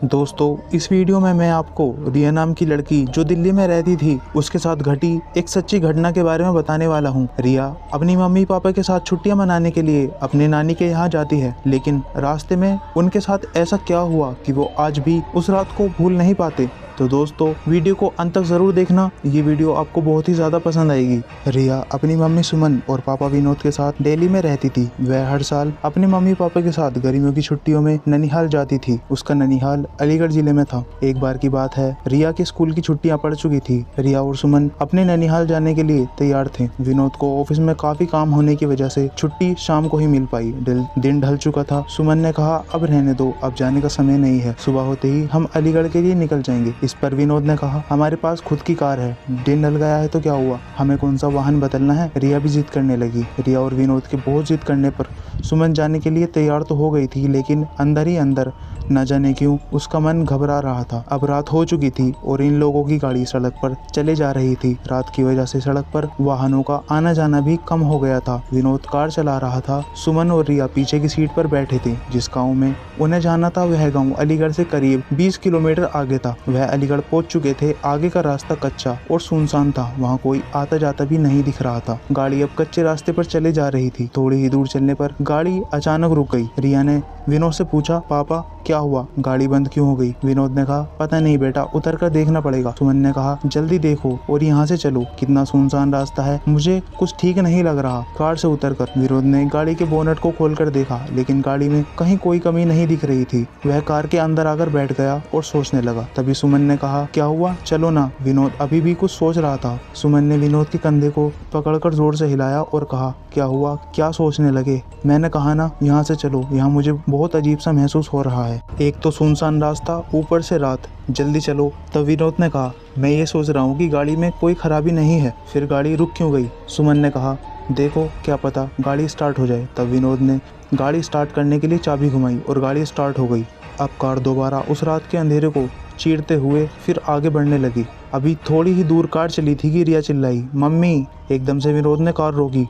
दोस्तों, इस वीडियो में मैं आपको रिया नाम की लड़की जो दिल्ली में रहती थी उसके साथ घटी एक सच्ची घटना के बारे में बताने वाला हूँ। रिया अपनी मम्मी पापा के साथ छुट्टियां मनाने के लिए अपने नानी के यहाँ जाती है, लेकिन रास्ते में उनके साथ ऐसा क्या हुआ कि वो आज भी उस रात को भूल नहीं पाते। तो दोस्तों, वीडियो को अंत तक जरूर देखना, ये वीडियो आपको बहुत ही ज़्यादा पसंद आएगी। रिया अपनी मम्मी सुमन और पापा विनोद के साथ दिल्ली में रहती थी। वह हर साल अपने मम्मी पापा के साथ गर्मियों की छुट्टियों में ननिहाल जाती थी। उसका ननिहाल अलीगढ़ जिले में था। एक बार की बात है, रिया के स्कूल की छुट्टियां पड़ चुकी थी। रिया और सुमन अपने ननिहाल जाने के लिए तैयार थे। विनोद को ऑफिस में काफी काम होने की वजह से छुट्टी शाम को ही मिल पाई। दिन ढल चुका था। सुमन ने कहा, अब रहने दो, अब जाने का समय नहीं है, सुबह होते ही हम अलीगढ़ के लिए निकल जाएंगे। इस पर विनोद ने कहा, हमारे पास खुद की कार है, दिन ढल गया है तो क्या हुआ, हमें कौन सा वाहन बदलना है। रिया भी जिद करने लगी। रिया और विनोद के बहुत जिद करने पर सुमन जाने के लिए तैयार तो हो गई थी, लेकिन अंदर ही अंदर न जाने क्यों उसका मन घबरा रहा था। अब रात हो चुकी थी और इन लोगों की गाड़ी सड़क पर चले जा रही थी। रात की वजह से सड़क पर वाहनों का आना जाना भी कम हो गया था। विनोद कार चला रहा था। सुमन और रिया पीछे की सीट पर बैठे थे। जिस गाँव में उन्हें जाना था वह गाँव अलीगढ़ से करीब 20 किलोमीटर आगे था। वह अलीगढ़ पहुंच चुके थे। आगे का रास्ता कच्चा और सुनसान था, वहाँ कोई आता जाता भी नहीं दिख रहा था। गाड़ी अब कच्चे रास्ते पर चले जा रही थी। थोड़ी ही दूर चलने पर गाड़ी अचानक रुक गई। रिया ने विनोद से पूछा, पापा क्या हुआ, गाड़ी बंद क्यों हो गई। विनोद ने कहा, पता नहीं बेटा, उतर कर देखना पड़ेगा। सुमन ने कहा, जल्दी देखो और यहाँ से चलो, कितना सुनसान रास्ता है, मुझे कुछ ठीक नहीं लग रहा। कार से उतरकर विनोद ने गाड़ी के बोनट को खोलकर देखा, लेकिन गाड़ी में कहीं कोई कमी नहीं दिख रही थी। वह कार के अंदर आकर बैठ गया और सोचने लगा। तभी सुमन ने कहा, क्या हुआ, चलो ना। विनोद अभी भी कुछ सोच रहा था। सुमन ने विनोद के कंधे को पकड़कर जोर से हिलाया और कहा, क्या हुआ, क्या सोचने लगे। मैंने कहा ना, यहाँ से चलो, यहाँ मुझे बहुत अजीब सा महसूस हो रहा है। एक तो सुनसान रास्ता, ऊपर से रात, जल्दी चलो। तब विनोद ने कहा, मैं ये सोच रहा हूँ कि गाड़ी में कोई खराबी नहीं है, फिर गाड़ी रुक क्यों गई। सुमन ने कहा, देखो क्या पता गाड़ी स्टार्ट हो जाए। तब विनोद ने गाड़ी स्टार्ट करने के लिए चाबी घुमाई और गाड़ी स्टार्ट हो गई। अब कार दोबारा उस रात के अंधेरे को चीरते हुए फिर आगे बढ़ने लगी। अभी थोड़ी ही दूर कार चली थी कि रिया चिल्लाई, मम्मी। एकदम से विनोद ने कार रोकी।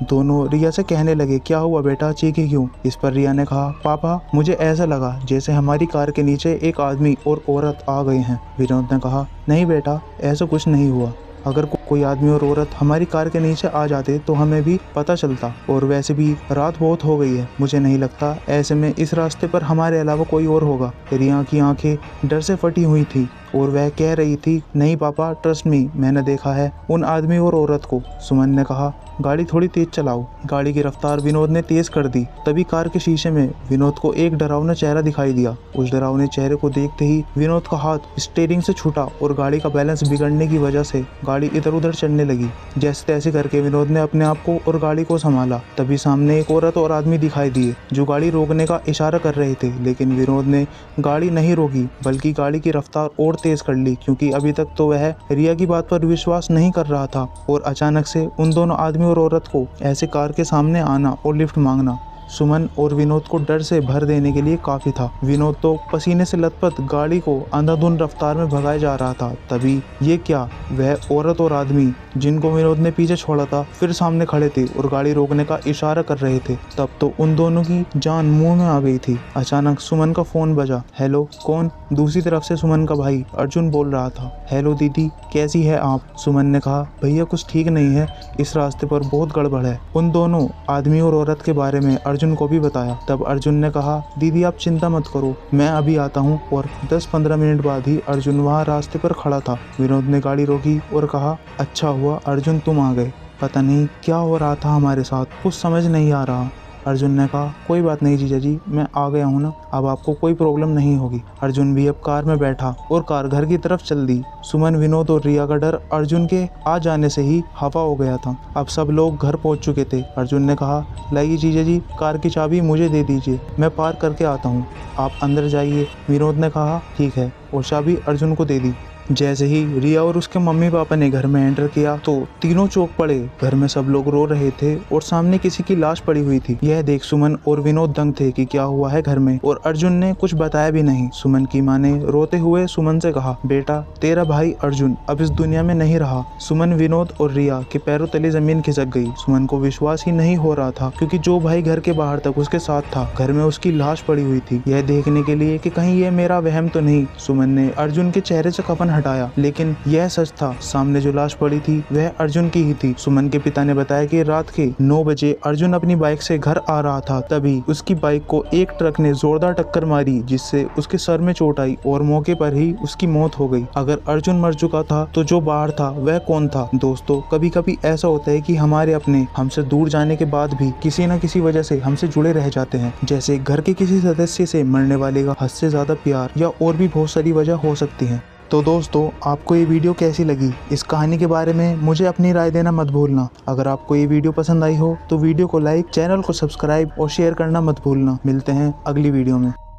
दोनों रिया से कहने लगे, क्या हुआ बेटा, चीखी क्यों। इस पर रिया ने कहा, पापा मुझे ऐसा लगा जैसे हमारी कार के नीचे एक आदमी और औरत आ गए हैं। विनोद ने कहा, नहीं बेटा, ऐसा कुछ नहीं हुआ। अगर कोई आदमी और औरत हमारी कार के नीचे आ जाते तो हमें भी पता चलता, और वैसे भी रात बहुत हो गई है, मुझे नहीं लगता ऐसे में इस रास्ते पर हमारे अलावा कोई और होगा। रिया की आंखें डर से फटी हुई थी और वह कह रही थी, नहीं पापा, ट्रस्ट मी, मैंने देखा है उन आदमी और औरत को। सुमन ने कहा, गाड़ी थोड़ी तेज चलाओ। गाड़ी की रफ्तार विनोद ने तेज कर दी। तभी कार के शीशे में विनोद को एक डरावना चेहरा दिखाई दिया। उस डरावने चेहरे को देखते ही विनोद का हाथ स्टीयरिंग से छूटा और गाड़ी का बैलेंस बिगड़ने की वजह से गाड़ी इधर उधर चलने लगी। जैसे तैसे करके विनोद ने अपने आप को और गाड़ी को संभाला। तभी सामने एक औरत और आदमी दिखाई दिए जो गाड़ी रोकने का इशारा कर रहे थे, लेकिन विनोद ने गाड़ी नहीं रोकी बल्कि गाड़ी की रफ्तार और तेज कर ली, क्योंकि अभी तक तो वह रिया की बात पर विश्वास नहीं कर रहा था। और अचानक से उन दोनों आदमी और औरत को ऐसे कार के सामने आना और लिफ्ट मांगना सुमन और विनोद को डर से भर देने के लिए काफी था। विनोद तो पसीने से लथपथ गाड़ी को अंधाधुंध रफ्तार में भगाया जा रहा था। तभी ये क्या, वह औरत और आदमी जिनको विनोद ने पीछे छोड़ा था फिर सामने खड़े थे और गाड़ी रोकने का इशारा कर रहे थे। तब तो उन दोनों की जान मुंह में आ गई थी। अचानक सुमन का फोन बजा। हेलो, कौन। दूसरी तरफ से सुमन का भाई अर्जुन बोल रहा था। हेलो दीदी, कैसी है आप। सुमन ने कहा, भैया कुछ ठीक नहीं है, इस रास्ते पर बहुत गड़बड़ है। उन दोनों आदमी और औरत के बारे में अर्जुन को भी बताया। तब अर्जुन ने कहा, दीदी आप चिंता मत करो, मैं अभी आता हूँ। और 10-15 मिनट बाद ही अर्जुन वहाँ रास्ते पर खड़ा था। विनोद ने गाड़ी रोकी और कहा, अच्छा हुआ अर्जुन तुम आ गए, पता नहीं क्या हो रहा था हमारे साथ, कुछ समझ नहीं आ रहा। अर्जुन ने कहा, कोई बात नहीं जीजा जी, मैं आ गया हूँ ना, अब आपको कोई प्रॉब्लम नहीं होगी। अर्जुन भी अब कार में बैठा और कार घर की तरफ चल दी। सुमन, विनोद और रिया का डर अर्जुन के आ जाने से ही हवा हो गया था। अब सब लोग घर पहुँच चुके थे। अर्जुन ने कहा, लाइए जीजा जी, कार की चाबी मुझे दे दीजिए, मैं पार्क करके आता हूँ, आप अंदर जाइए। विनोद ने कहा, ठीक है, और चाबी अर्जुन को दे दी। जैसे ही रिया और उसके मम्मी पापा ने घर में एंटर किया तो तीनों चौंक पड़े। घर में सब लोग रो रहे थे और सामने किसी की लाश पड़ी हुई थी। यह देख सुमन और विनोद दंग थे कि क्या हुआ है घर में, और अर्जुन ने कुछ बताया भी नहीं। सुमन की माँ ने रोते हुए सुमन से कहा, बेटा तेरा भाई अर्जुन अब इस दुनिया में नहीं रहा। सुमन, विनोद और रिया के पैरों तले जमीन खिसक गई। सुमन को विश्वास ही नहीं हो रहा था, क्योंकि जो भाई घर के बाहर तक उसके साथ था, घर में उसकी लाश पड़ी हुई थी। यह देखने के लिए कि कहीं यह मेरा वहम तो नहीं, सुमन ने अर्जुन के चेहरे से कफन हटाया, लेकिन यह सच था। सामने जो लाश पड़ी थी वह अर्जुन की ही थी। सुमन के पिता ने बताया कि रात के 9 बजे अर्जुन अपनी बाइक से घर आ रहा था, तभी उसकी बाइक को एक ट्रक ने जोरदार टक्कर मारी, जिससे उसके सर में चोट आई और मौके पर ही उसकी मौत हो गई। अगर अर्जुन मर चुका था तो जो बाहर था वह कौन था? दोस्तों, कभी कभी ऐसा होता है कि हमारे अपने हमसे दूर जाने के बाद भी किसी न किसी वजह से हमसे जुड़े रह जाते हैं, जैसे घर के किसी सदस्य से मरने वाले का हद से ज्यादा प्यार, या और भी बहुत सारी वजह हो सकती है। तो दोस्तों, आपको ये वीडियो कैसी लगी? इस कहानी के बारे में मुझे अपनी राय देना मत भूलना। अगर आपको ये वीडियो पसंद आई हो तो वीडियो को लाइक, चैनल को सब्सक्राइब और शेयर करना मत भूलना। मिलते हैं अगली वीडियो में।